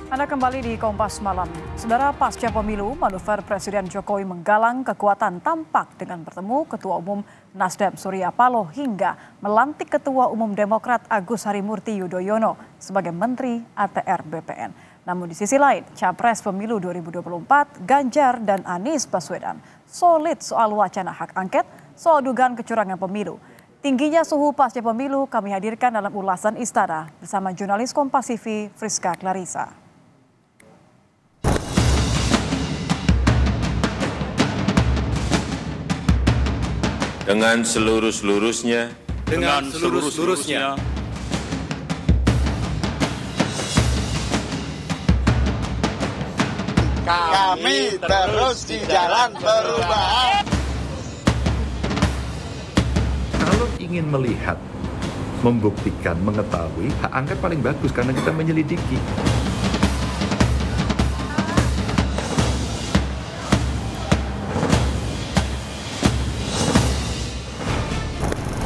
Anda kembali di Kompas Malam. Saudara, pasca pemilu, manuver Presiden Jokowi menggalang kekuatan tampak dengan bertemu Ketua Umum Nasdem Surya Paloh hingga melantik Ketua Umum Demokrat Agus Harimurti Yudhoyono sebagai Menteri ATR BPN. Namun di sisi lain, Capres Pemilu 2024 Ganjar dan Anies Baswedan solid soal wacana hak angket soal dugaan kecurangan pemilu. Tingginya suhu pasca pemilu kami hadirkan dalam ulasan Istana bersama jurnalis Kompas TV Friska Clarissa. Dengan seluruh-seluruhnya. Kami terus di jalan perubahan. Kalau ingin melihat, membuktikan, mengetahui, hak angket paling bagus karena kita menyelidiki.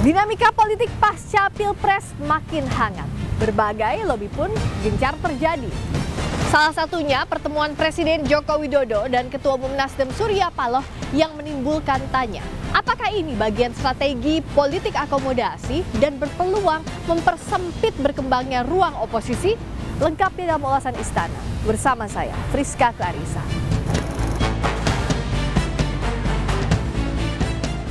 Dinamika politik pasca Pilpres makin hangat. Berbagai lobi pun gencar terjadi. Salah satunya pertemuan Presiden Joko Widodo dan Ketua Umum Nasdem Surya Paloh yang menimbulkan tanya, apakah ini bagian strategi politik akomodasi dan berpeluang mempersempit berkembangnya ruang oposisi? Lengkapnya dalam ulasan Istana bersama saya, Friska Clarissa.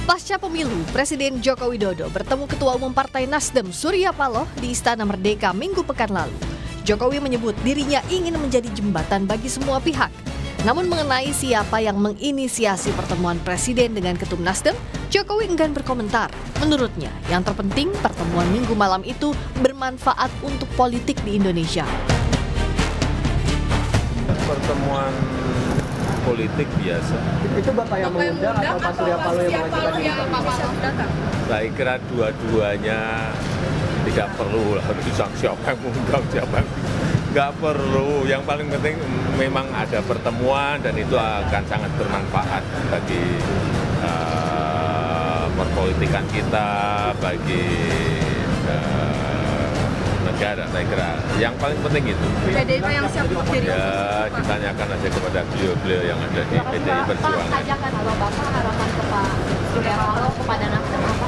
Pasca pemilu, Presiden Joko Widodo bertemu Ketua Umum Partai Nasdem Surya Paloh di Istana Merdeka Minggu pekan lalu. Jokowi menyebut dirinya ingin menjadi jembatan bagi semua pihak. Namun mengenai siapa yang menginisiasi pertemuan Presiden dengan Ketum Nasdem, Jokowi enggan berkomentar. Menurutnya, yang terpenting pertemuan Minggu malam itu bermanfaat untuk politik di Indonesia. Pertemuan politik biasa. Itu Bapak yang mengundang atau Pak Surya Paloh yang mengajukan datang? Saya kira dua-duanya tidak perlu harus siapa yang mengundang siapa. Nggak perlu. Yang paling penting memang ada pertemuan dan itu akan sangat bermanfaat bagi perpolitikan kita, bagi negara, saya kira. Yang paling penting itu. PDIP yang siap berdiri. Ya, ditanyakan aja kepada beliau-beliau yang ada di PDI Perjuangan. Ajakan atau Bapak harapan ke Pak Surya Paloh kepada Nasdem apa?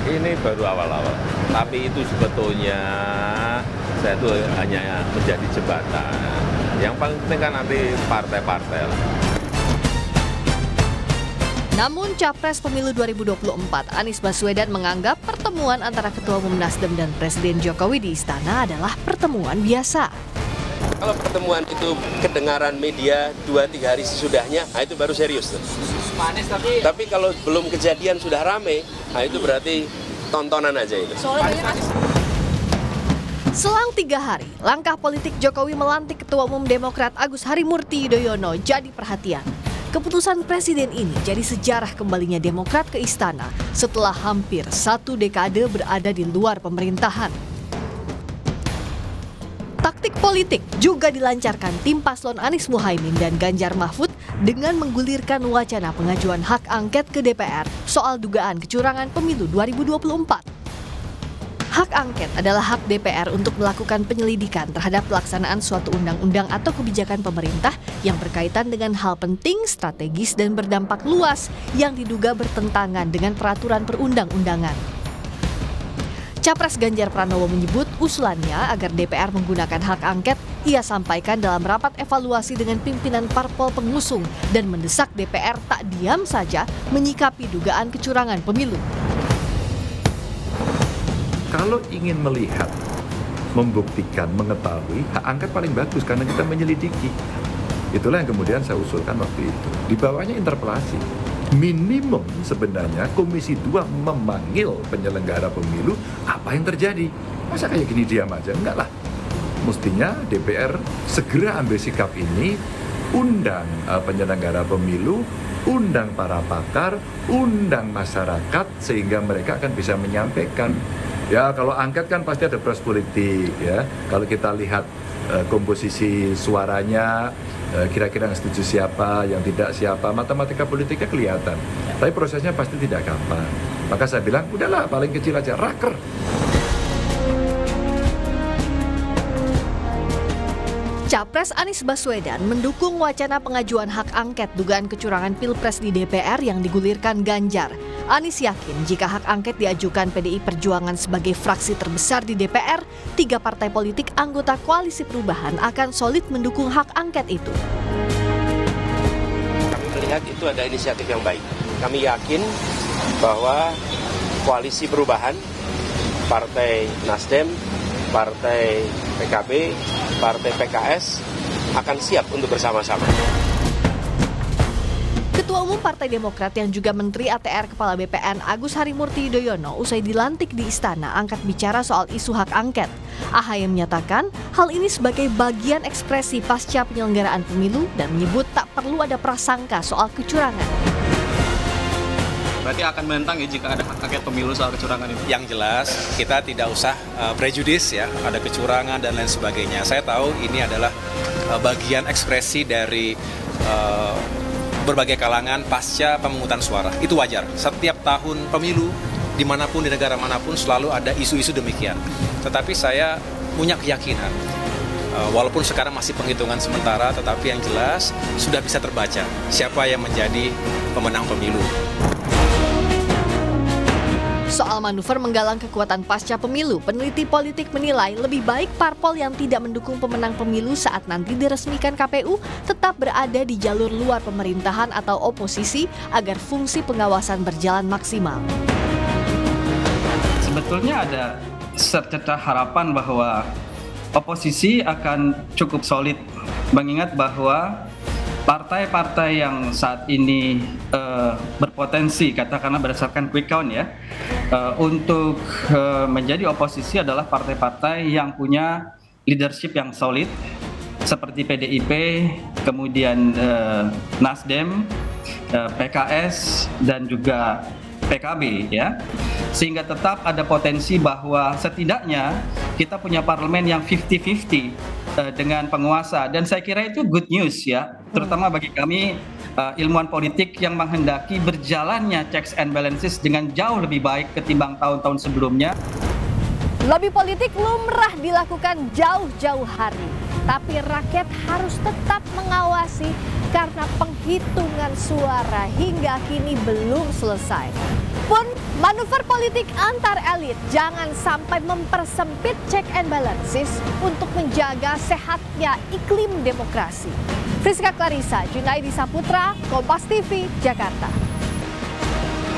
Ini baru awal-awal. Tapi itu sebetulnya saya itu hanya menjadi jembatan. Yang paling penting kan nanti partai-partai lah. Namun Capres Pemilu 2024 Anies Baswedan menganggap pertemuan antara Ketua Umum Nasdem dan Presiden Jokowi di Istana adalah pertemuan biasa. Kalau pertemuan itu kedengaran media 2-3 hari sesudahnya, nah itu baru serius tuh. Tapi kalau belum kejadian sudah rame, nah itu berarti tontonan aja itu. Selang 3 hari, langkah politik Jokowi melantik Ketua Umum Demokrat Agus Harimurti Yudhoyono jadi perhatian. Keputusan Presiden ini jadi sejarah kembalinya Demokrat ke Istana setelah hampir 1 dekade berada di luar pemerintahan. Taktik politik juga dilancarkan tim paslon Anies Muhaimin dan Ganjar Mahfud dengan menggulirkan wacana pengajuan hak angket ke DPR soal dugaan kecurangan pemilu 2024. Hak angket adalah hak DPR untuk melakukan penyelidikan terhadap pelaksanaan suatu undang-undang atau kebijakan pemerintah yang berkaitan dengan hal penting, strategis, dan berdampak luas yang diduga bertentangan dengan peraturan perundang-undangan. Capres Ganjar Pranowo menyebut usulannya agar DPR menggunakan hak angket ia sampaikan dalam rapat evaluasi dengan pimpinan parpol pengusung dan mendesak DPR tak diam saja menyikapi dugaan kecurangan pemilu. Kalau ingin melihat, membuktikan, mengetahui, hak angket paling bagus karena kita menyelidiki. Itulah yang kemudian saya usulkan waktu itu. Di bawahnya interpelasi. Minimum sebenarnya Komisi 2 memanggil penyelenggara pemilu, apa yang terjadi? Masa kayak gini diam aja? Enggak lah. Mestinya DPR segera ambil sikap ini, undang penyelenggara pemilu, undang para pakar, undang masyarakat, sehingga mereka akan bisa menyampaikan. Ya, kalau angket kan pasti ada proses politik ya. Kalau kita lihat komposisi suaranya, kira-kira yang setuju siapa, yang tidak siapa, matematika politiknya kelihatan. Tapi prosesnya pasti tidak gampang. Maka saya bilang, udahlah paling kecil aja, raker. Capres Anies Baswedan mendukung wacana pengajuan hak angket dugaan kecurangan Pilpres di DPR yang digulirkan Ganjar. Anies yakin jika hak angket diajukan PDI Perjuangan sebagai fraksi terbesar di DPR, 3 partai politik anggota Koalisi Perubahan akan solid mendukung hak angket itu. Kami melihat itu ada inisiatif yang baik. Kami yakin bahwa Koalisi Perubahan, Partai Nasdem, Partai PKB, Partai PKS akan siap untuk bersama-sama. Ketua Umum Partai Demokrat yang juga Menteri ATR Kepala BPN Agus Harimurti Yudhoyono usai dilantik di Istana angkat bicara soal isu hak angket. AHY menyatakan hal ini sebagai bagian ekspresi pasca penyelenggaraan pemilu dan menyebut tak perlu ada prasangka soal kecurangan. Berarti akan menentang ya jika ada hak angket pemilu soal kecurangan itu? Yang jelas kita tidak usah prejudis ya, ada kecurangan dan lain sebagainya. Saya tahu ini adalah bagian ekspresi dari berbagai kalangan pasca pemungutan suara. Itu wajar. Setiap tahun pemilu, dimanapun di negara manapun selalu ada isu-isu demikian. Tetapi saya punya keyakinan, walaupun sekarang masih penghitungan sementara, tetapi yang jelas sudah bisa terbaca siapa yang menjadi pemenang pemilu. Soal manuver menggalang kekuatan pasca pemilu, peneliti politik menilai lebih baik parpol yang tidak mendukung pemenang pemilu saat nanti diresmikan KPU tetap berada di jalur luar pemerintahan atau oposisi agar fungsi pengawasan berjalan maksimal. Sebetulnya ada secercah harapan bahwa oposisi akan cukup solid, mengingat bahwa partai-partai yang saat ini berpotensi, katakanlah berdasarkan quick count ya, untuk menjadi oposisi adalah partai-partai yang punya leadership yang solid, seperti PDIP, kemudian Nasdem, PKS, dan juga PKB ya. Sehingga tetap ada potensi bahwa setidaknya kita punya parlemen yang 50-50 dengan penguasa, dan saya kira itu good news ya, terutama bagi kami ilmuwan politik yang menghendaki berjalannya checks and balances dengan jauh lebih baik ketimbang tahun-tahun sebelumnya. Lobby politik lumrah dilakukan jauh-jauh hari, tapi rakyat harus tetap mengawasi karena penghitungan suara hingga kini belum selesai. Pun manuver politik antar elit jangan sampai mempersempit check and balances untuk menjaga sehatnya iklim demokrasi. Friska Clarissa, Junaidi Saputra, Kompas TV, Jakarta.